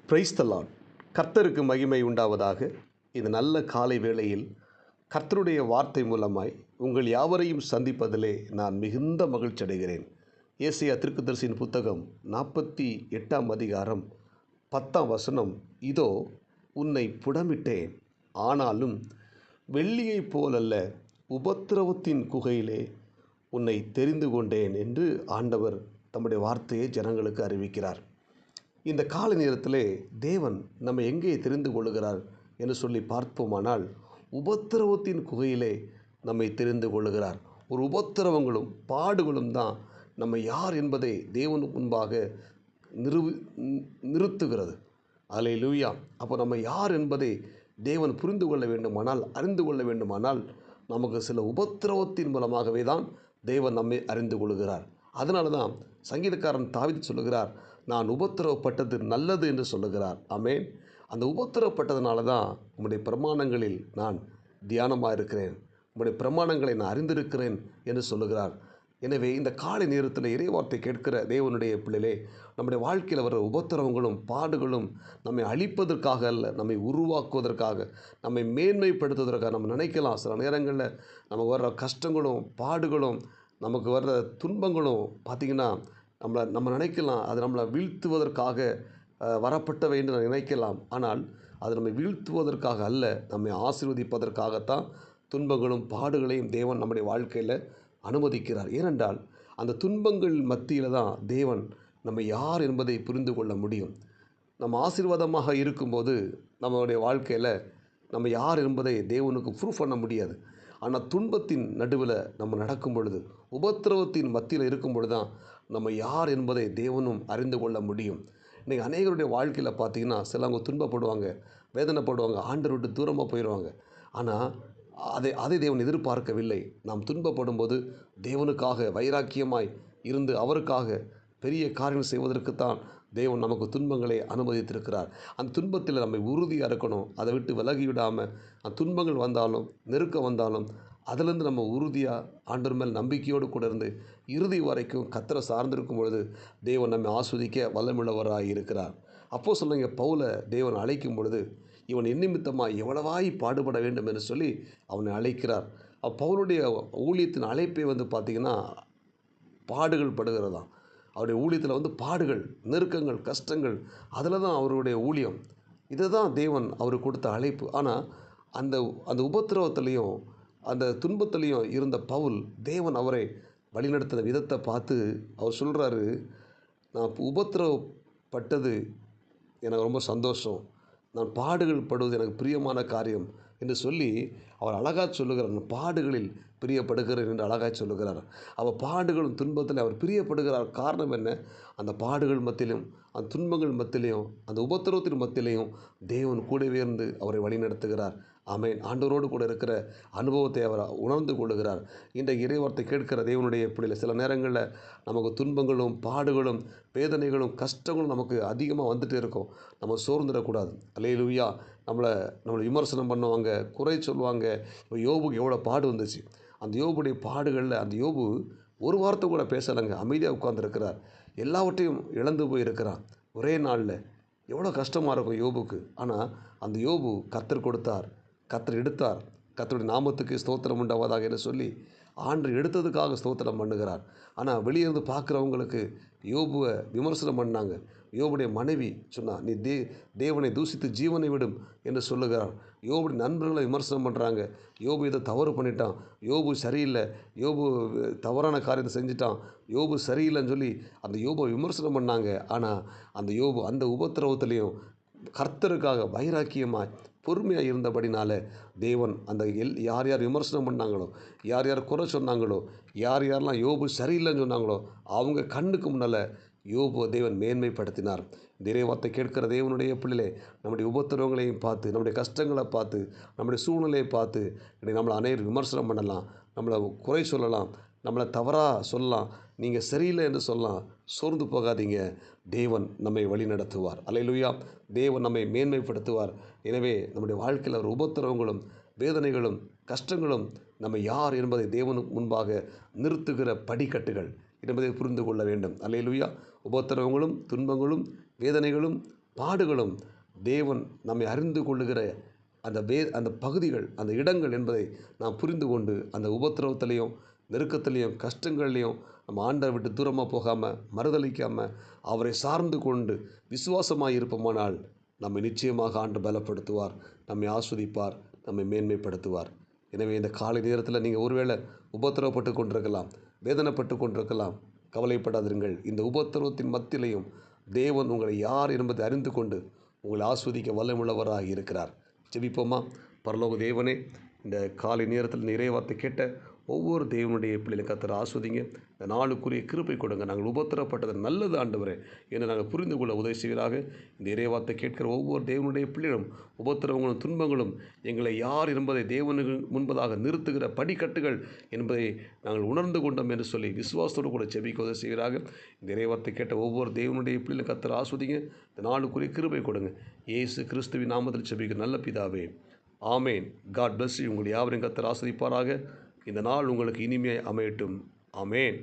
Praise the Lord. கர்த்தருக்கு மகிமை உண்டாவதாக. இந்த நல்ல காலை வேளையில் கர்த்தருடைய வார்த்தை மூலமாய் உங்கள் யாவரையும் சந்திப்பதிலே நான் மிகுந்த மகிழ்ச்சி அடைகிறேன். ஏசாயா தீர்க்கதரிசியின் புத்தகம் 48ஆம் அதிகாரம் 10ஆம் வசனம், இதோ உன்னை புடமிட்டேன், ஆனாலும் வெள்ளியைப் போலல்ல, உபத்திரவத்தின் குகையிலே உன்னை தெரிந்து கொண்டேன் என்று ஆண்டவர் தம்முடைய வார்த்தையை ஜனங்களுக்கு அறிவிக்கிறார். இந்த கால நேரத்திலே தேவன் நம்ம எங்கே தெரிந்து கொள்ளுகிறார் என்று சொல்லி பார்ப்போமானால், உபத்திரவத்தின் குகையிலே நம்மை தெரிந்து கொள்ளுகிறார். ஒரு உபத்திரவங்களும் பாடுகளும் தான் நம்ம யார் என்பதை தேவனுக்கு முன்பாக நிறுத்துகிறது. அல்லேலூயா. அப்போ நம்ம யார் என்பதை தேவன் புரிந்து கொள்ள வேண்டுமானால், அறிந்து கொள்ள வேண்டுமானால், நமக்கு சில உபத்திரவத்தின் மூலமாகவே தான் தேவன் நம்மை அறிந்து கொள்கிறார். அதனால தான் சங்கீதக்காரன் தாவீது சொல்லுகிறார், நான் உபத்திரவப்பட்டது நல்லது என்று சொல்லுகிறார். ஆமென். அந்த உபத்திரவப்பட்டதுனால தான் உம்முடைய பிரமாணங்களில் நான் தியானமாக இருக்கிறேன், உம்முடைய பிரமாணங்களை நான் அறிந்திருக்கிறேன் என்று சொல்லுகிறார். எனவே இந்த காலை நேரத்தில் இறைவார்த்தை கேட்கிற தேவனுடைய பிள்ளைகளே, நம்முடைய வாழ்க்கையில் வர உபத்திரவங்களும் பாடுகளும் நம்மை அழிப்பதற்காக அல்ல, நம்மை உருவாக்குவதற்காக, நம்மை மேன்மைப்படுத்துவதற்காக. நம்ம நினைக்கலாம், சில நேரங்களில் நமக்கு வர்ற கஷ்டங்களும் பாடுகளும் நமக்கு வர்ற துன்பங்களும் பார்த்திங்கன்னா, நம்ம நினைக்கலாம் அது நம்மளை வீழ்த்துவதற்காக வரப்பட்டவை என்று நினைக்கலாம். ஆனால் அது நம்மை வீழ்த்துவதற்காக அல்ல, நம்மை ஆசீர்வதிப்பதற்காகத்தான் துன்பங்களும் பாடுகளையும் தேவன் நம்முடைய வாழ்க்கையில் அனுமதிக்கிறார். ஏனென்றால் அந்த துன்பங்கள் மத்தியில் தான் தேவன் நம்ம யார் என்பதை புரிந்து கொள்ள முடியும். நம்ம ஆசீர்வாதமாக இருக்கும்போது நம்மளுடைய வாழ்க்கையில் நம்ம யார் என்பதை தேவனுக்கு ப்ரூஃப் பண்ண முடியாது. ஆனால் துன்பத்தின் நடுவில் நம்ம நடக்கும் பொழுது, உபத்திரவத்தின் மத்தியில் இருக்கும் பொழுது தான் நம்ம யார் என்பதை தேவனும் அறிந்து கொள்ள முடியும். இன்றைக்கி அநேகருடைய வாழ்க்கையில் பார்த்திங்கன்னா, சிலவங்க துன்பப்படுவாங்க, வேதனைப்படுவாங்க, ஆண்டவரை விட்டு தூரமாக போயிடுவாங்க. ஆனால் அதை தேவன் எதிர்பார்க்கவில்லை. நாம் துன்பப்படும் போது தேவனுக்காக வைராக்கியமாய் இருந்து அவருக்காக பெரிய காரியம் செய்வதற்குத்தான் தேவன் நமக்கு துன்பங்களை அனுமதித்திருக்கிறார். அந்த துன்பத்தில் நம்ம உறுதியாக இருக்கணும். அதை விட்டு விலகி விடாமல், அந்த துன்பங்கள் வந்தாலும் நெருக்கம் வந்தாலும் அதிலிருந்து நம்ம உறுதியாக ஆண்டவர் மேல் நம்பிக்கையோடு கூட இருந்து இறுதி வரைக்கும் கர்த்தரை சார்ந்திருக்கும் பொழுது தேவன் நம்மை ஆஸ்வதிக்க வல்லமுள்ளவராக இருக்கிறார். அப்போஸ்தலனாகிய பவுலை தேவன் அழைக்கும் பொழுது, இவன் நிமித்தமாக எவ்வளவாய் பாடுபட வேண்டும் என்று சொல்லி அவனை அழைக்கிறார். பவுலுடைய ஊழியத்தின் அழைப்பை பார்த்திங்கன்னா, பாடுகள் படுகிறதாம். அவருடைய ஊழியத்தில் பாடுகள், நெருக்கங்கள், கஷ்டங்கள், அதில் தான் அவருடைய ஊழியம். இதை தான் தேவன் அவருக்கு கொடுத்த அழைப்பு. ஆனால் அந்த உபத்திரவத்திலையும் அந்த துன்பத்திலையும் இருந்த பவுல், தேவன் அவரை வழிநடத்தின விதத்தை பார்த்து அவர் சொல்கிறாரு, நான் உபத்திரவப்பட்டது எனக்கு ரொம்ப சந்தோஷம், நான் பாடுகள் படுவது எனக்கு பிரியமான காரியம் என்று சொல்லி அவர் அழகாக சொல்லுகிறார். பாடுகளில் பிரியப்படுகிறேன் என்று அழகாக சொல்லுகிறார். அவர் பாடுகளும் துன்பத்தில் அவர் பிரியப்படுகிறார். காரணம் என்ன? அந்த பாடுகள் மத்தியிலும், அந்த துன்பங்கள் மத்தியிலையும், அந்த உபத்திரவத்தின் மத்தியிலையும் தேவன் கூடவே இருந்து அவரை வழிநடத்துகிறார். ஆமென். ஆண்டவரோடு கூட இருக்கிற அனுபவத்தை அவர் உணர்ந்து கொள்ளுகிறார். இன்றைக்கு இறைவார்த்தை கேட்கிற தேவனுடைய பிள்ளைகள், சில நேரங்களில் நமக்கு துன்பங்களும் பாடுகளும் வேதனைகளும் கஷ்டங்களும் நமக்கு அதிகமாக வந்துகிட்டே இருக்கும். நம்ம சோர்ந்துடக்கூடாது. அல்லேலூயா. நம்மளை விமர்சனம் பண்ணுவாங்க, குறை சொல்லுவாங்க. இப்போ யோபுக்கு எவ்வளோ பாடு வந்துச்சு. அந்த யோபுடைய பாடுகளில் அந்த யோபு ஒரு வார்த்தை கூட பேசலைங்க, அமைதியாக உட்கார்ந்துருக்கிறார். எல்லாவற்றையும் இழந்து போயிருக்கிறான் ஒரே நாளில். எவ்வளோ கஷ்டமாக இருக்கும் யோபுக்கு. ஆனால் அந்த யோபு கர்த்தர் கொடுத்தார், கர்த்தர் எடுத்தார், கர்த்தருடைய நாமத்துக்கு ஸ்தோத்திரம் உண்டாவதாக என்று சொல்லி ஆண்டவர் எடுத்ததுக்காக ஸ்தோத்திரம் பண்ணுகிறார். ஆனால் வெளியிருந்து பார்க்குறவங்களுக்கு யோபுவை விமர்சனம் பண்ணாங்க. யோபுடைய மனைவி சொன்னா, நீ தேவனை தூசித்து ஜீவனை விடும் என்று சொல்லுகிறார். யோபுடைய நண்பர்களை விமர்சனம் பண்ணுறாங்க. யோபு இதை தவறு பண்ணிட்டான், யோபு சரியில்லை, யோபு தவறான காரியத்தை செஞ்சிட்டான், யோபு சரியில்லைன்னு சொல்லி அந்த யோபை விமர்சனம் பண்ணாங்க. ஆனால் அந்த யோபு அந்த உபத்திரவத்திலையும் கர்த்தருக்காக வைராக்கியமாய் பொறுமையாக இருந்தபடினால தேவன் அந்த யார் யார் விமர்சனம் பண்ணாங்களோ, யார் யார் குறை சொன்னாங்களோ, யார் யாரெல்லாம் யோபு சரியில்லைன்னு சொன்னாங்களோ, அவங்க கண்ணுக்கு முன்னால் யோபு தேவன் மேன்மைப்படுத்தினார். இறைவார்த்தை கேட்கிற தேவனுடைய பிள்ளைகளே, நம்முடைய உபத்திரவங்களையும் பார்த்து, நம்முடைய கஷ்டங்களை பார்த்து, நம்முடைய சூழ்நிலையை பார்த்து இன்றைக்கி நம்மளை அநேகர் விமர்சனம் பண்ணலாம், நம்மளை குறை சொல்லலாம், நம்மளை தவறாக சொல்லலாம், நீங்கள் சரியில்லை என்று சொல்லலாம். சோர்ந்து போகாதீங்க. தேவன் நம்மை வழி நடத்துவார். அல்லேலூயா. தேவன் நம்மை மேன்மைப்படுத்துவார். எனவே நம்முடைய வாழ்க்கையில் ஒரு உபத்திரவங்களும் வேதனைகளும் கஷ்டங்களும் நம்ம யார் என்பதை தேவனுக்கு முன்பாக நிறுத்துகிற படிக்கட்டுகள் என்பதை புரிந்து கொள்ள வேண்டும். அல்லேலூயா. உபத்திரவங்களும் துன்பங்களும் வேதனைகளும் பாடுகளும் தேவன் நம்மை அறிந்து கொள்ளுகிற அந்த பகுதிகள், அந்த இடங்கள் என்பதை நாம் புரிந்து கொண்டு அந்த உபத்திரவத்திலையும் நெருக்கத்திலையும் கஷ்டங்கள்லையும் நம்ம ஆண்டவரை விட்டு தூரமாக போகாமல் மறுதளிக்காமல் அவரை சார்ந்து கொண்டு விசுவாசமாக இருப்போமானால் நம்மை நிச்சயமாக ஆண்டவர் பலப்படுத்துவார், நம்மை ஆஸ்வதிப்பார், நம்மை மேன்மைப்படுத்துவார். எனவே இந்த காலை நேரத்தில் நீங்கள் ஒருவேளை உபத்திரவப்பட்டு கொண்டிருக்கலாம், வேதனைப்பட்டு கொண்டிருக்கலாம். கவலைப்படாதிருங்கள். இந்த உபத்திரவத்தின் மத்தியிலையும் தேவன் உங்களை யார் என்பதை அறிந்து கொண்டு உங்களை ஆஸ்வதிக்க வல்லமுள்ளவராக இருக்கிறார். ஜெபிப்போமா? பரலோக தேவனே, இந்த காலை நேரத்தில் இந்த இறைவார்த்தை கேட்ட ஒவ்வொரு தேவனுடைய பிள்ளைகளை கர்த்தர் ஆஸ்வதிங்க. இந்த நாளுக்குரிய கிருபை கொடுங்க. நாங்கள் உபத்திரப்பட்டது நல்லது ஆண்டவரே என்று நாங்கள் புரிந்து கொள்ள உதவி செய்வதாக. இந்த இறைவார்த்தை கேட்கிற ஒவ்வொரு தேவனுடைய பிள்ளைகளும் உபத்திரவங்களும் துன்பங்களும் எங்களை யார் என்பதை தேவனுக்கு முன்பதாக நிறுத்துகிற படிக்கட்டுகள் என்பதை நாங்கள் உணர்ந்து கொண்டோம் என்று சொல்லி விசுவாசத்தோடு கூட ஜெபிக்க உதவி செய்வதாக. இந்த இறைவார்த்தை கேட்ட ஒவ்வொரு தேவனுடைய பிள்ளைகளை கர்த்தர் ஆஸ்வதிங்க. இந்த நாளுக்குரிய கிருபை கொடுங்க. இயேசு கிறிஸ்துவின் நாமத்தில் ஜெபிக்க நல்ல பிதாவே, ஆமேன். God bless you. உங்கள் யாவரையும் கர்த்தர் ஆஸ்வதிப்பாராக. இந்த நாள் உங்களுக்கு இனிமையாய் அமையட்டும். ஆமேன்.